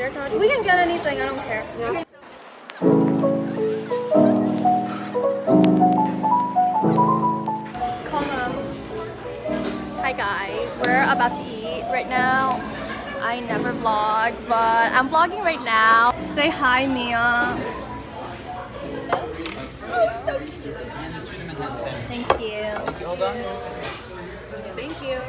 tater tots. We can get anything, I don't care. Yeah. Hi guys, we're about to eat right now. I never vlog, but I'm vlogging right now. Say hi, Mia. Oh, so cute. Thank you. Hold on. Thank you.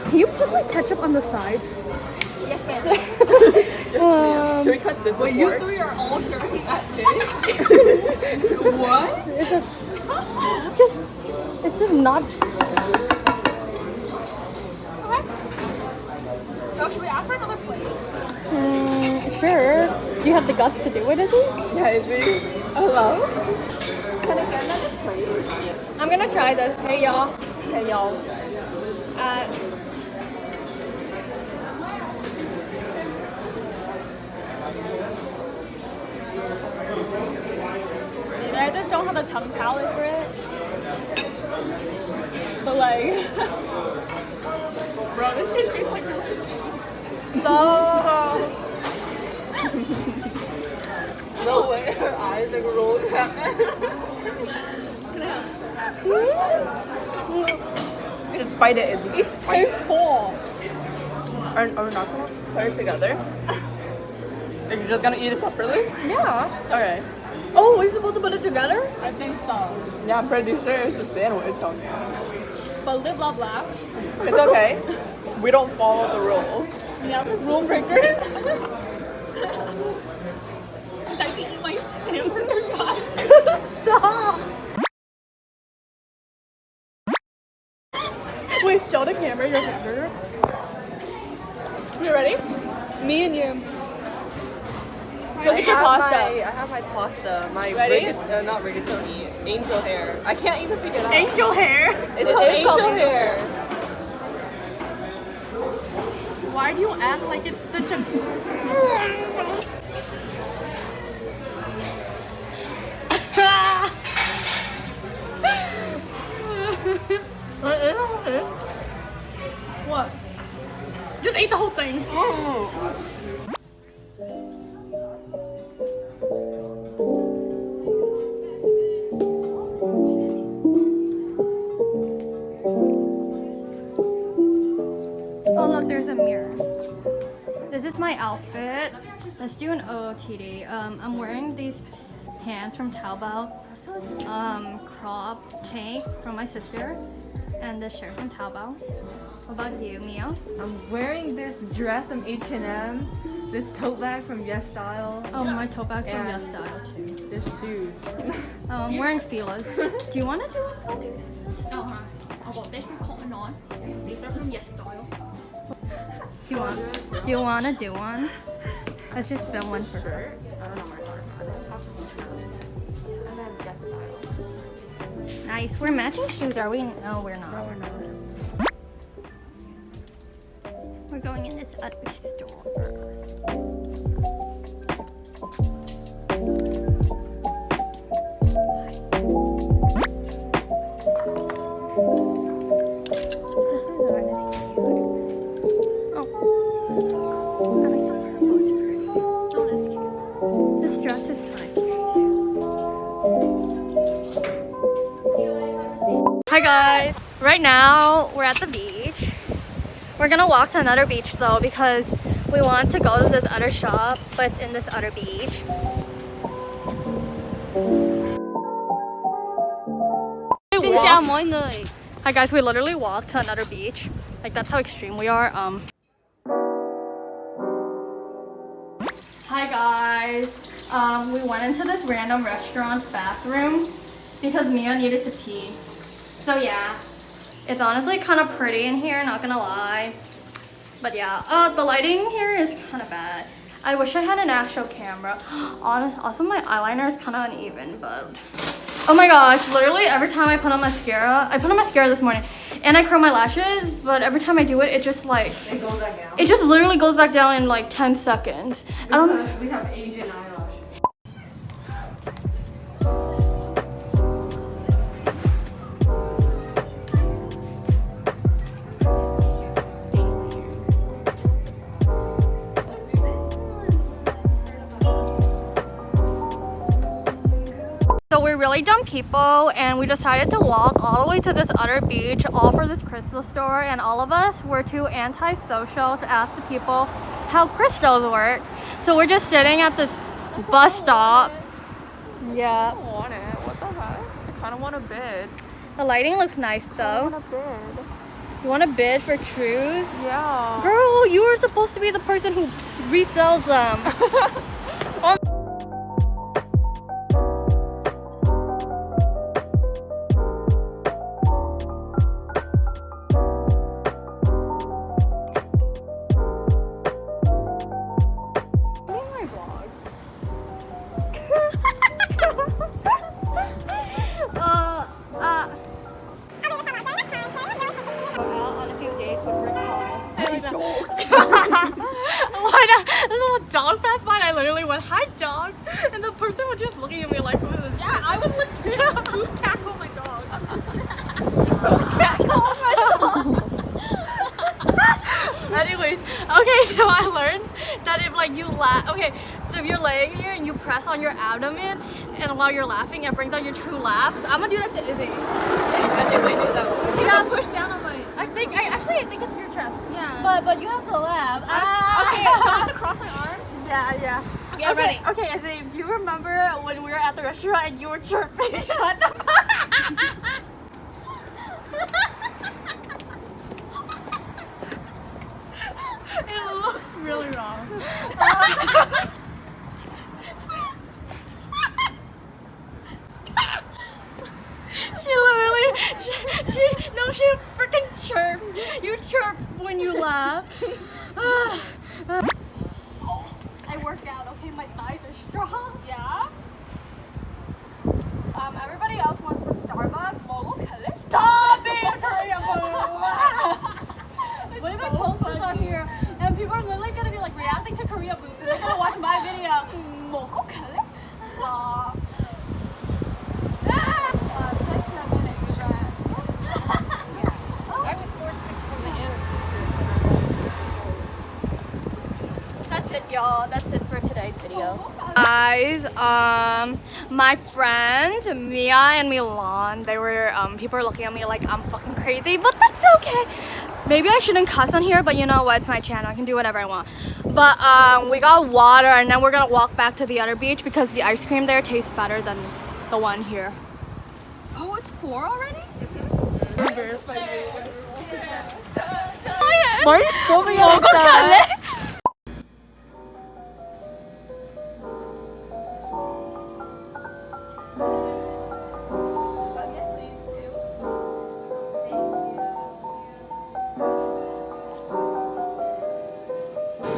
Can you put like ketchup on the side? Yes, ma'am. Should we cut this? Wait, you three are all sharing that cake? What? It's just not. Okay. So should we ask for another plate? Sure. Do you have the guts to do it, Izzy? Yeah, is he? Hello? Can I get another plate? I'm gonna try this. Hey y'all. Hey y'all. I just don't have a tongue palate for it. But like, Bro, this shit tastes like melted cheese. no. No way, her eyes like rolled back. Just bite it, Izzy. It's too full. Are we not gonna put it together? Are you just gonna eat it separately? Yeah. Okay. Oh, we're supposed to put it together? I think so. Yeah, I'm pretty sure it's a sandwich on here. But live, love, laugh. It's okay. We don't follow the rules. Yeah, the rule breakers. I can eat my sandwich, guys. Stop. Wait, show the camera your hamburger. You ready? Me and you. Go get your pasta. I have my pasta. My Ready? not rigatoni. Angel hair. I can't even pick it up. Angel hair. It's angel hair. Why do you act like it's such a... What? Just ate the whole thing. Oh look, there's a mirror. This is my outfit. Let's do an OOTD. I'm wearing these pants from Taobao, crop tank from my sister, and this shirt from Taobao. What about you, Mia? I'm wearing this dress from H&M, this tote bag from Yes Style. Oh, my tote bag from Yes Style too. This shoes. I'm wearing Fila's. Do you want to do it? Oh, I got this from Cotton On. These are from Yes Style. Do you want to do one? Let's just film one for her. I don't know my card. And then Yes Style. Nice. We're matching shoes, are we? No, we're not. No, we're not. We're going in this other store. This design is cute. Oh. I like the purple, it's pretty. Oh, that's cute. This dress is kind of cute too. Hi guys! Right now, we're at the beach. We're gonna walk to another beach though because we want to go to this other shop, but it's in this other beach. Xin chào mọi người. Hi guys, we literally walked to another beach. Like that's how extreme we are. Hi guys. We went into this random restaurant's bathroom because Mia needed to pee. So yeah. It's honestly kind of pretty in here, not gonna lie. But yeah, the lighting here is kind of bad. I wish I had an actual camera. Also, my eyeliner is kind of uneven, but... Oh my gosh, literally every time I put on mascara this morning, and I curl my lashes, but every time I do it, it just like... It goes back down. It just literally goes back down in like 10 seconds. Because we have Asian eyelash. really dumb people and we decided to walk all the way to this other beach, all for this crystal store, and all of us were too antisocial to ask the people how crystals work. So we're just sitting at this bus stop. Yeah. I don't want it. What the heck? I kind of want a bid. The lighting looks nice I though. want a bid. You want to bid for trues? Yeah. Girl, you were supposed to be the person who resells them. Dog passed by and I literally went, "Hi, dog," and the person was just looking at me like, "Who is this?" Yeah, I would look too. Who tackled my dog? Anyways, okay, so I learned that if like you laugh, okay, so if you're laying here and you press on your abdomen and while you're laughing, it brings out your true laughs. I'm gonna do that to Izzy. Yeah, push down on my. I think it's your chest. Yeah. But you have to laugh. Okay, do I have to cross my arms? Yeah. Yeah, ready. Okay, Izzy, do you remember when we were at the restaurant and you were chirping? Shut the fuck. It looks really wrong. She freaking chirps. You chirp when you laugh. I work out, okay? My thighs are strong. Yeah. Everybody else wants a Starbucks. Stop being a Korean food. What if I post this on here and people are literally gonna be like reacting to Korea foods and they're gonna watch my video? Stop. I was more sick from the anesthesia. That's it, y'all. That's it for today's video. Guys, my friends Mia and Milan, they were people are looking at me like I'm fucking crazy, but that's okay. Maybe I shouldn't cuss on here, but you know what? It's my channel. I can do whatever I want. But we got water, and then we're gonna walk back to the other beach because the ice cream there tastes better than the one here. Oh, it's 4 already? Why are you filming like that?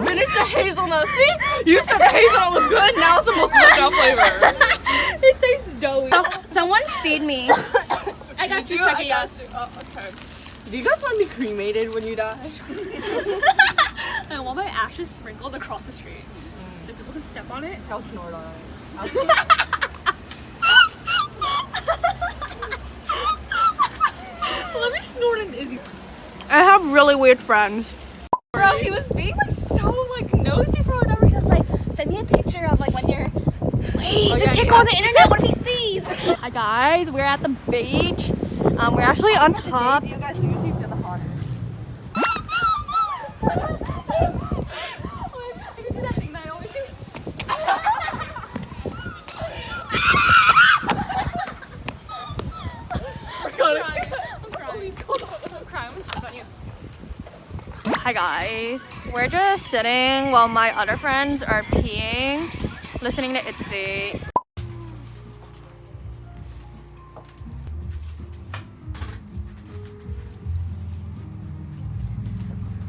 Finish the hazelnut. See? You said the hazelnut was good. Now it's the most worked out flavor. It tastes doughy. Someone feed me. I got you, check it out. Oh, okay. Do you guys want to be cremated when you die? I want my ashes sprinkled across the street so people can step on it. I'll snort on it. Let me snort an Izzy. I have really weird friends. Bro, he was being like so like nosy for whatever. He was like, send me a picture of like when you're. Wait, this can't go on the internet. What if he sees? Hi guys, we're at the beach. We're actually on top. You guys usually feel the hottest. I can do that thing that I always do. I'm crying. I'm crying. I'm tap on you. Hi guys, we're just sitting while my other friends are peeing, listening to Itzy.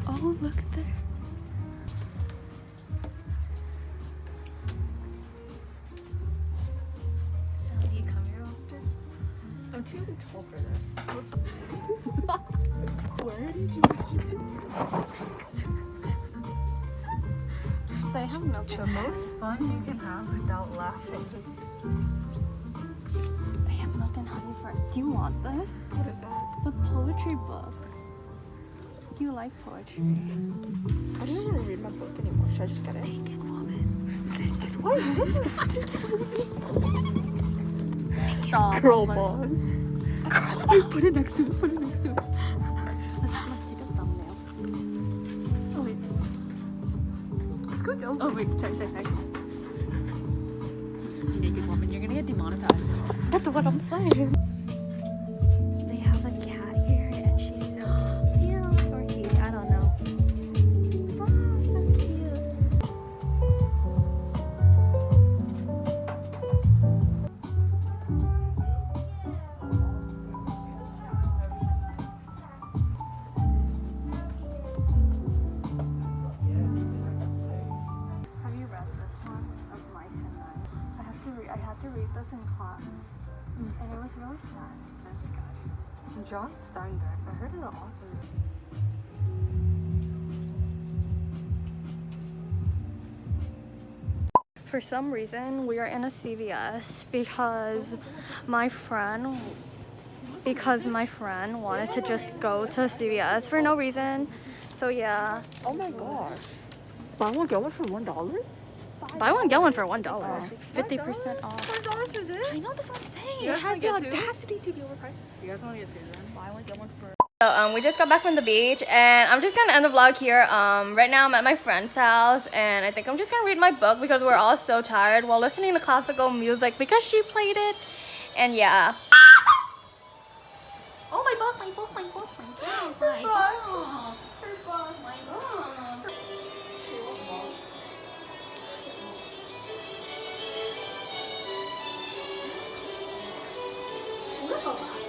Oh, look at there. So, do you come here often? I'm too tall for this. Where did you They have no The most fun you can have without laughing. They have milk and honey for it. Do you want this? What is that? The poetry book. Do you like poetry? I don't want to read my book anymore. Should I just get it? Naked woman. What is it? Stop. Girl boss. Put it next to it. Put it next to it. Let's take a thumbnail. Oh wait. Good job. Oh wait. Sorry. Naked woman, you're gonna get demonetized. That's what I'm saying. They have a cat here and she's so cute. Or he, I don't know. Oh, so cute. Have you read this one of Mice and Men? I had to read this in class, and it was really sad. This guy, John Steinbeck. I heard of the author. For some reason, we are in a CVS because my friend wanted to just go to CVS for no reason. So yeah. Oh my gosh. Buy one get one for $1? Buy one get one for $1. 50% off. $5 for this? I know that's what I'm saying. You It guys has the wanna get two? audacity to be overpriced. You guys want to get two then? Buy one get one for. So we just got back from the beach and I'm just gonna end the vlog here. Right now I'm at my friend's house and I think I'm just gonna read my book because we're all so tired while listening to classical music because she played it. And yeah. Oh my book. Look at that.